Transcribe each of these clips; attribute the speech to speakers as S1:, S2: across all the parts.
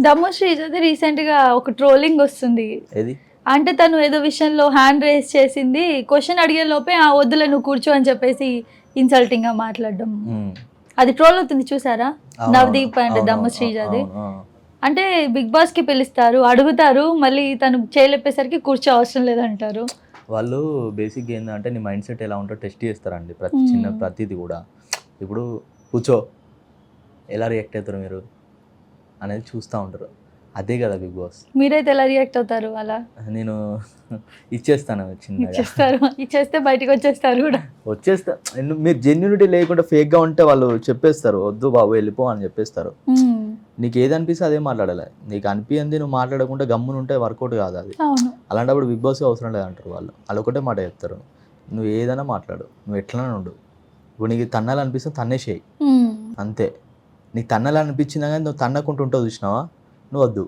S1: దమ్ము శ్రీజది రీసెంట్ గా ఒక ట్రోలింగ్ వస్తుంది.
S2: ఏది
S1: అంటే తను ఏదో విషయంలో హ్యాండ్ రేస్ చేసింది, క్వశ్చన్ అడిగే లోపే ఆ వద్దులే నువ్వు కూర్చో అని చెప్పేసి ఇన్సల్టింగ్ గా మాట్లాడడం, అది ట్రోల్ అవుతుంది చూసారా? నవదీప్ అండ్ దమ్ము శ్రీజది. అంటే బిగ్ బాస్ కి పిలుస్తారు, అడుగుతారు, మళ్ళీ తను చేయలేపేసరికి కూర్చో అవసరం లేదంటారు.
S2: వాళ్ళు బేసిక్గా ఏంటంటే నీ మైండ్ సెట్ ఎలా ఉంటో టెస్ట్ చేస్తారండి ప్రతి చిన్న ప్రతిది కూడా. ఇప్పుడు కూర్చో ఎలా రియాక్ట్ అవుతారు మీరు అనేది చూస్తూ ఉంటారు. అదే కదా బిగ్ బాస్.
S1: మీరైతే ఎలా రియాక్ట్ అవుతారు? అలా
S2: నేను ఇచ్చేస్తాను చిన్నగా,
S1: ఇచ్చేస్తే బయటకు వచ్చేస్తారు కూడా.
S2: వచ్చేస్తా. మీరు జెన్యూనిటీ లేకుండా ఫేక్గా ఉంటే వాళ్ళు చెప్పేస్తారు వద్దు బాబు వెళ్ళిపో అని చెప్పేస్తారు. నీకు ఏది అనిపిస్తే అదే మాట్లాడాలి. నీకు అనిపించింది నువ్వు మాట్లాడకుండా గమ్మున ఉంటే వర్కౌట్ కాదు అది. అలాంటప్పుడు బిగ్ బాస్ అవసరం లేదంటారు వాళ్ళు. వాళ్ళు ఒకటే మాట చెప్తారు, నువ్వు ఏదైనా మాట్లాడు, నువ్వు ఎట్లనే ఉండు. ఇప్పుడు నీకు తన్నాలనిపిస్తే తన్నేసేయి అంతే. నీకు తన్నాలనిపించిందా కానీ నువ్వు తన్నకుంటూ ఉంటావు చూసినావా, నువ్వు వద్దు.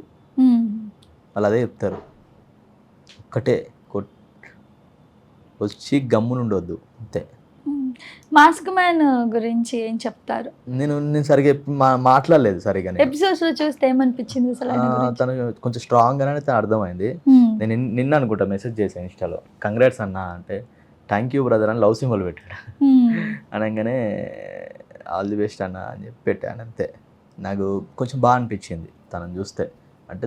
S2: వాళ్ళు అదే చెప్తారు, ఒక్కటే వచ్చి గమ్మున ఉండవద్దు అంతే.
S1: మాస్క్ మ్యాన్ గురించి ఏం చెప్తారు?
S2: నేను సరిగా మాట్లాడలేదు సరిగా.
S1: ఎపిసోడ్స్ లో చూస్తే ఏమనిపించింది అసలు?
S2: తను కొంచెం స్ట్రాంగ్ గానే తను అర్థమైంది. నేను నిన్న అనుకుంటా మెసేజ్ చేశాను ఇన్స్టాలో, కంగ్రాట్స్ అన్నా అంటే థ్యాంక్ యూ బ్రదర్ అని లవ్ సింబల్ పెట్టాడు. అనగానే ఆల్ ది బెస్ట్ అన్న అని చెప్పి పెట్టాను అంతే. నాకు కొంచెం బాగా అనిపించింది తనని చూస్తే. అంటే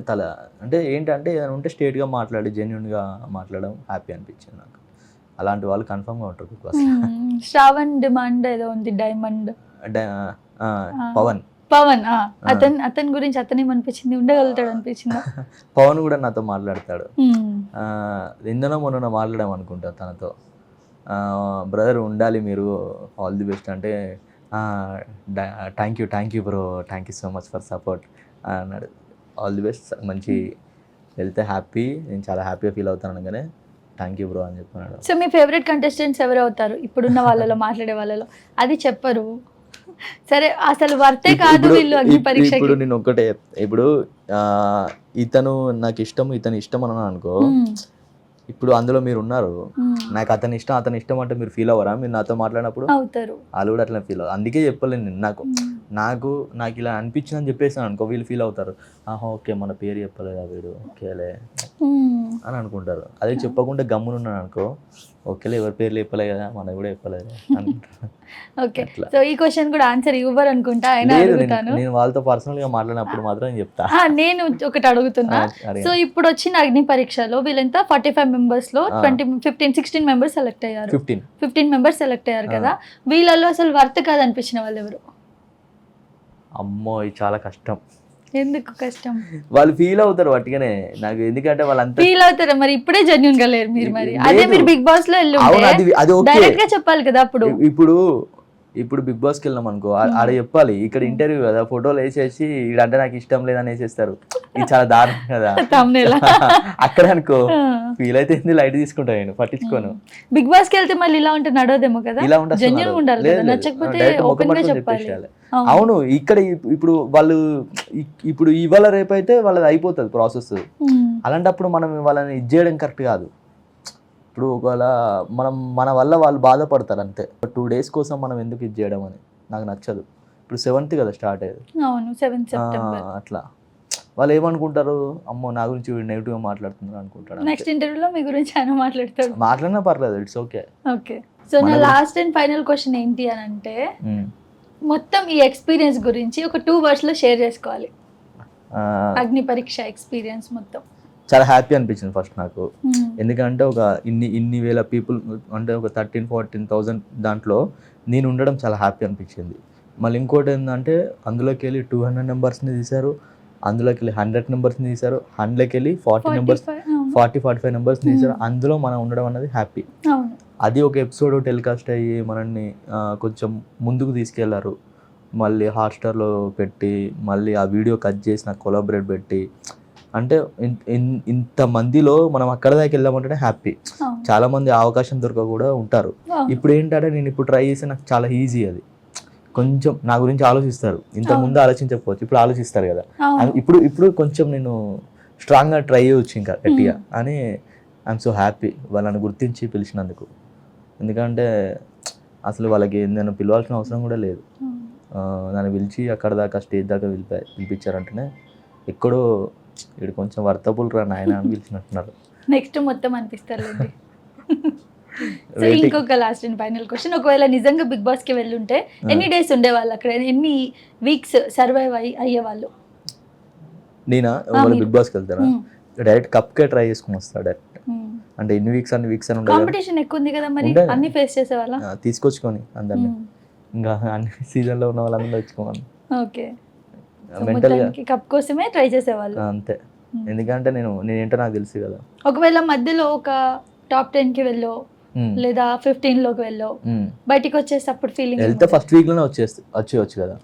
S2: అంటే ఏంటంటే ఏదైనా ఉంటే స్ట్రేట్గా మాట్లాడి జెన్యున్గా మాట్లాడడం హ్యాపీ అనిపించింది నాకు. అలాంటి వాళ్ళు కన్ఫర్మ్గా ఉంటారు బిగ్ బాస్.
S1: శ్రావణ్ డిమాండ్ ఏదో ఉంది, డైమండ్ పవన్ అతని గురించి అతనేమనిపించింది? ఉండగలుగుతాడు అనిపించింది.
S2: పవన్ కూడా నాతో మాట్లాడతాడు. నిన్ననో మొన్న మాట్లాడాం అనుకుంటా తనతో. బ్రదర్ ఉండాలి మీరు, ఆల్ ది బెస్ట్ అంటే thank you bro, thank you so much for support అన్నాడు. ఆల్ ది బెస్ట్, మంచి వెళ్తే హ్యాపీ, నేను చాలా హ్యాపీగా ఫీల్ అవుతాను అనగానే థ్యాంక్ యూ బ్రో అని చెప్పాడు.
S1: సో మీ ఫేవరెట్ కంటెస్టెంట్స్ ఎవరు అవుతారు ఇప్పుడున్న వాళ్ళలో, మాట్లాడే వాళ్ళలో? అది చెప్పరు సరే, అసలు వర్తే కాదు వీళ్ళు అగ్ని పరీక్ష.
S2: ఇప్పుడు నేను ఒక్కటే, ఇప్పుడు ఇతను నాకు ఇష్టం, ఇతను ఇష్టం అని అనుకో, ఇప్పుడు అందులో మీరు ఉన్నారు, నాకు అతని ఇష్టం అంటే మీరు ఫీల్ అవ్వరా? మీరు నాతో మాట్లాడినప్పుడు
S1: అవుతారు,
S2: వాళ్ళు కూడా అట్లా ఫీల్ అవ్వరు. అందుకే చెప్పలేను నేను. నాకు ఇలా అనిపించింది అని చెప్పేసాను అనుకో, వీళ్ళు ఫీల్ అవుతారు, ఆహా ఓకే మన పేరు చెప్పలేదా వీడు, ఓకేలే అని అనుకుంటారు. అదే చెప్పకుండా గమ్మునున్నాను అనుకో, ఓకేలే ఎవరి పేర్లు చెప్పలే కదా, మనకు కూడా చెప్పలేదు అనుకుంటారు.
S1: ఓకే, సో ఈ క్వశ్చన్ కూడా ఆన్సర్ ఇవ్వరు అనుకుంటా.
S2: నేను వాళ్ళతో పర్సనల్ గా మాట్లాడినప్పుడు మాత్రం చెప్తా.
S1: నేను ఒకటి అడుగుతున్నా, సో ఇప్పుడు వచ్చిన అగ్ని పరీక్షలో వీళ్ళంతా 45 మెంబర్స్ లో 16 మెంబర్స్ సెలెక్ట్ అయ్యారు. 15 మెంబర్స్ సెలెక్ట్ అయ్యారు కదా, వీళ్ళలో అసలు వర్త్ కాదు అనిపించిన వాళ్ళు ఎవరు?
S2: అమ్మో ఇది చాలా కష్టం.
S1: ఎందుకు కష్టం?
S2: వాళ్ళు ఫీల్ అవుతారు వట్టిగానే నాకు, ఎందుకంటే వాళ్ళంతా
S1: ఫీల్ అవుతారు. మరి ఇప్పుడే జెన్యూన్ గా లేరు మీరు. మరి అదే మీరు బిగ్ బాస్ లో డైరెక్ట్ గా చెప్పాలి కదా.
S2: ఇప్పుడు బిగ్ బాస్కి వెళ్ళాం అనుకో, ఆడ చెప్పాలి. ఇక్కడ ఇంటర్వ్యూ కదా, ఫోటోలు వేసేసి ఇడంటే నాకు ఇష్టం లేదని వేసేస్తారు. ఇది చాలా దారుణం కదా. అక్కడ అనుకో ఫీల్ అయితే లైట్ తీసుకుంటా, నేను పట్టించుకోను.
S1: బిగ్ బాస్ కి వెళ్తే మళ్ళీ ఇలా ఉంటే నడవదేమో కదా, జెన్యూన్ ఉండాలి కదా, నచ్చకపోతే ఓపెన్ గా చెప్పాలి.
S2: అవును, ఇక్కడ ఇప్పుడు వాళ్ళు ఇప్పుడు ఇవాళ రేపు అయితే వాళ్ళది అయిపోతుంది ప్రాసెస్. అలాంటప్పుడు మనం వాళ్ళని ఇది చేయడం కరెక్ట్ కాదు. ఇప్పుడు ఒకవేళ మన వల్ల వాళ్ళు బాధపడతారు అంతే. 2 days కోసం మనం ఎందుకు ఇది చేయడం అని నాకు నచ్చదు. ఇప్పుడు 7th కదా స్టార్ట్ అయ్యేది.
S1: అవును, 7th సెప్టెంబర్.
S2: అట్లా వాళ్ళు ఏమనుకుంటారు, అమ్మో నా గురించి నెగిటివ్గా మాట్లాడుతున్నారు అనుకుంటారు.
S1: నెక్స్ట్ ఇంటర్వ్యూలో మీ గురించి ఆయన మాట్లాడతాడు,
S2: మాట్లాడినా పర్లేదు, ఇట్స్ ఓకే.
S1: ఓకే, సో నా లాస్ట్ అండ్ ఫైనల్ క్వశ్చన్ ఏంటి అని అంటే, మొత్తం ఈ ఎక్స్పీరియన్స్ గురించి ఒక 2 words లో షేర్ చేసుకోవాలి. అగ్ని పరీక్ష ఎక్స్పీరియన్స్ మొత్తం
S2: చాలా హ్యాపీ అనిపించింది ఫస్ట్ నాకు. ఎందుకంటే ఒక ఇన్ని వేల పీపుల్ అంటే ఒక 13,000-14,000 దాంట్లో నేను ఉండడం చాలా హ్యాపీ అనిపించింది. మళ్ళీ ఇంకోటి ఏంటంటే అందులోకి వెళ్ళి 200 మెంబర్స్ని తీశారు, అందులోకి వెళ్ళి 100 మెంబర్స్ని తీశారు, 100లోకి వెళ్ళి 40-45 మెంబర్స్ని తీశారు. అందులో మనం ఉండడం అన్నది హ్యాపీ. అది ఒక ఎపిసోడ్ టెలికాస్ట్ అయ్యి మనల్ని కొంచెం ముందుకు తీసుకెళ్లారు. మళ్ళీ హాట్స్టార్లో పెట్టి మళ్ళీ ఆ వీడియో కట్ చేసి నాకు కొలాబరేట్ పెట్టి, అంటే ఇంతమందిలో మనం అక్కడ దాకా వెళ్ళామంటేనే హ్యాపీ. చాలా మంది అవకాశం దొరక కూడా ఉంటారు. ఇప్పుడు ఏంటంటే నేను ఇప్పుడు ట్రై చేస్తే నాకు చాలా ఈజీ. అది కొంచెం నా గురించి ఆలోచిస్తారు, ఇంతకుముందు ఆలోచించకపోవచ్చు, ఇప్పుడు ఆలోచిస్తారు కదా. ఇప్పుడు కొంచెం నేను స్ట్రాంగ్గా ట్రై చేయవచ్చు ఇంకా గట్టిగా అని ఐఎమ్ సో హ్యాపీ వాళ్ళని గుర్తించి పిలిచినందుకు. ఎందుకంటే అసలు వాళ్ళకి నేను పిలవాల్సిన అవసరం కూడా లేదు. నన్ను పిలిచి అక్కడ దాకా స్టేజ్ దాకా పిలిపించారంటేనే ఎక్కడో ఇక్కడ కొంచెం వర్తబుల్ రా నాయన అని పిలిచినట్టున్నారు.
S1: నెక్స్ట్ మొత్తం అనిపిస్తారులేండి. సో ఇంకొక లాస్ట్ అండ్ ఫైనల్ క్వశ్చన్, ఒకవేళ నిజంగా బిగ్ బాస్ కి వెళ్ళుంటే ఎన్ని డేస్ ఉండేవాళ్ళు అక్కడ, ఎన్ని వీక్స్ సర్వైవ్ అయ్యేవాళ్ళు?
S2: నేనా బిగ్ బాస్కి వెళ్తారా, డైరెక్ట్ కప్కే ట్రై చేసుకుని వస్తా డైరెక్ట్. అంటే ఎన్ని వీక్స్ అని ఉండదు,
S1: కాంపిటీషన్ ఎక్కువ ఉంది కదా మరి, అన్ని ఫేస్ చేసేవాళ్ళ?
S2: తీసుకొచ్చుకొని అందరినీ, ఇంకా అన్ని సీజన్లో ఉన్న వాళ్ళందరూ తెచ్చుకోమని.
S1: ఓకే, మెంటల్గా కప్ కోసమే ట్రై చేసేవాళ్ళు
S2: అంతే. ఎందుకంటే నేనేంటో నాకు తెలుసు కదా.
S1: ఒకవేళ మధ్యలో ఒక టాప్ 10 కి వెళ్ళో లేదా 15 లోకి వెళ్ళో బయటికి వచ్చేటప్పుడు ఫీలింగ్
S2: వెళ్తే ఫస్ట్ వీక్ లోనే వచ్చేయచ్చు కదా,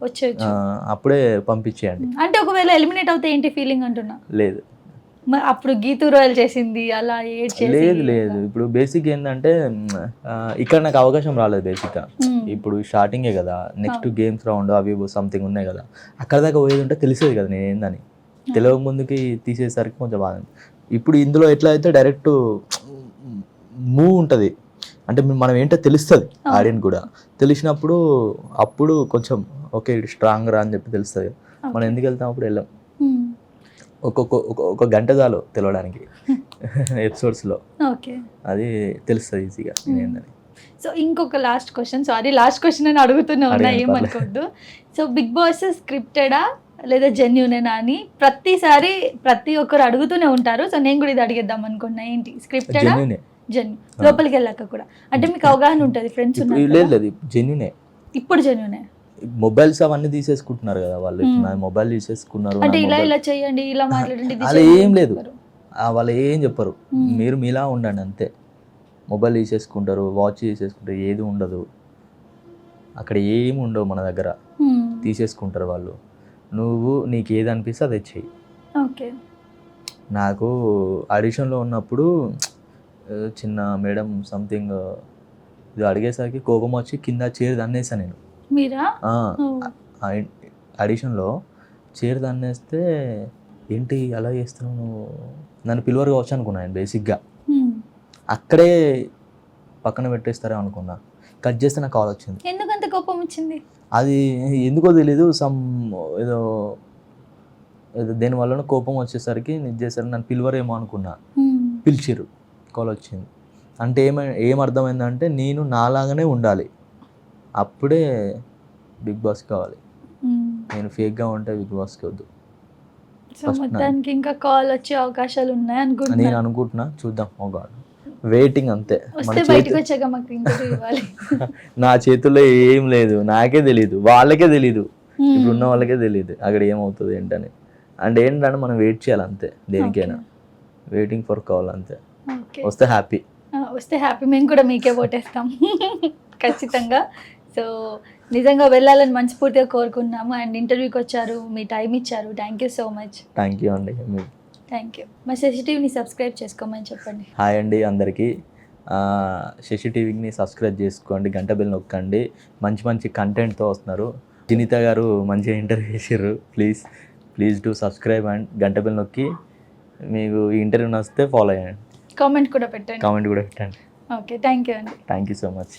S1: వచ్చేయచ్చు,
S2: అప్పుడే పంపించేయండి.
S1: అంటే ఒకవేళ ఎలిమినేట్ అవుతే ఏంటి ఫీలింగ్ అంటున్నా?
S2: లేదు,
S1: అప్పుడు గీతూ రాయల్ చేసింది అలా
S2: లేదు. ఇప్పుడు బేసిక్ ఏంటంటే ఇక్కడ నాకు అవకాశం రాలేదు బేసిక్గా. ఇప్పుడు స్టార్టింగే కదా, నెక్స్ట్ గేమ్స్ రౌండ్ అవి సంథింగ్ ఉన్నాయి కదా, అక్కడ దాకా పోయేది ఉంటే తెలిసేది కదా నేను ఏందని. తెలియక ముందుకి తీసేసరికి కొంచెం బాగా. ఇప్పుడు ఇందులో ఎట్లా అయితే డైరెక్ట్ మూవ్ ఉంటుంది, అంటే మనం ఏంటో తెలుస్తుంది ఆడియన్స్ కూడా. తెలిసినప్పుడు అప్పుడు కొంచెం ఓకే స్ట్రాంగ్ రా అని చెప్పి తెలుస్తుంది. మనం ఎందుకు వెళ్తాం అప్పుడు వెళ్ళాం. ఒక గంట చాలు తెలవడానికి ఎపిసోడ్స్లో, అది తెలుస్తుంది ఈజీగా ఏంటని.
S1: సో ఇంకొక last question, sorry last question అని అడుగుతూనే ఉన్నా, ఏమనుకోవద్దు. సో బిగ్ బాస్ స్క్రిప్టెడా లేదా జెన్యూనేనా అని ప్రతిసారి ప్రతి ఒక్కరు అడుగుతూనే ఉంటారు. సో నేను కూడా ఇది అడిగేద్దాం అనుకున్నా, ఏంటి స్క్రిప్టెడా జెన్యూ? లోపలికి వెళ్ళాక కూడా అంటే మీకు అవగాహన ఉంటుంది, ఫ్రెండ్స్ ఉన్నారు.
S2: లేదు జెన్యూనే,
S1: ఇప్పుడు జెన్యూనే.
S2: మొబైల్స్ అవన్నీ తీసేసుకుంటున్నారు కదా వాళ్ళు, మొబైల్ తీసేసుకున్నారు
S1: అంటే ఇలా చేయండి ఇలా మాట్లాడండి,
S2: అలా ఏం లేదు, వాళ్ళు ఏం చెప్పరు. మీరు మీలా ఉండండి అంతే. మొబైల్ తీసేసుకుంటారు, వాచ్ తీసేసుకుంటారు, ఏది ఉండదు అక్కడ, ఏమి ఉండవు మన దగ్గర, తీసేసుకుంటారు వాళ్ళు. నీకు ఏది అనిపిస్తే అది చెయ్యి.
S1: ఓకే,
S2: నాకు ఆడిషన్లో ఉన్నప్పుడు చిన్న మేడం సంథింగ్ ఇది అడిగేసరికి కోపం వచ్చి కింద చైర్ దన్నేసా నేను.
S1: మీరా?
S2: ఆడిషన్లో చైర్ దన్నేస్తే ఏంటి అలా చేస్తున్నావు నువ్వు, నన్ను పిలువరు కావచ్చు అనుకున్నాను బేసిక్గా. అక్కడే పక్కన పెట్టేస్తారే అనుకున్నా, కట్ చేస్తే నాకు కాల్ వచ్చింది.
S1: ఎందుకంత కోపం వచ్చింది?
S2: అది ఎందుకో తెలీదు, ఏదో దేనివల్ల కోపం వచ్చేసరికి నిజ చేశారు, నన్ను పిలువరేమో అనుకున్నా. పిలిచిర్రు, కాల్ వచ్చింది. అంటే ఏం అర్థమైందంటే నేను నాలాగానే ఉండాలి, అప్పుడే బిగ్ బాస్ కావాలి. నేను ఫేక్గా ఉంటే బిగ్ బాస్కి వద్దు.
S1: సో మొత్తానికి ఇంకా కాల్ వచ్చే అవకాశాలు ఉన్నాయి అనుకుంటున్నా.
S2: నేను అనుకుంటున్నా, చూద్దాం. ఓ గాడ్, వెయిటింగ్ అంతే. నా చేతుల్లో ఏం లేదు, నాకే తెలీదు, వాళ్ళకే తెలీదు, ఇప్పుడు ఉన్న వాళ్ళకే తెలీదు అక్కడ ఏమవుతుంది ఏంటని. అంటే ఏంటంటే మనం వెయిట్ చేయాలి అంతే, దేనికైనా వెయిటింగ్ ఫర్ కాల్ అంతే. వస్తే హ్యాపీ,
S1: మేము కూడా మీకే ఓటేస్తాం ఖచ్చితంగా. సో నిజంగా వెళ్ళాలని మనస్ఫూర్తిగా కోరుకున్నాము. అండ్ ఇంటర్వ్యూకి వచ్చారు, మీ టైం ఇచ్చారు, thank you so much.
S2: Thank you అండి.
S1: Thank you. మా శశి టీవీని సబ్స్క్రైబ్ చేసుకోమని చెప్పండి.
S2: హాయ్ అండి అందరికీ, శశి టీవీని సబ్స్క్రైబ్ చేసుకోండి, గంట బెల్ నొక్కండి. మంచి కంటెంట్తో వస్తున్నారు. సునీత గారు మంచిగా ఇంటర్వ్యూ చేసారు. ప్లీజ్ డూ సబ్స్క్రైబ్ అండ్ గంట బెల్ నొక్కి మీకు ఈ ఇంటర్వ్యూ నచ్చితే ఫాలో అయ్యండి.
S1: కామెంట్ కూడా పెట్టండి.
S2: ఓకే,
S1: థ్యాంక్ యూ అండి.
S2: Thank you so much.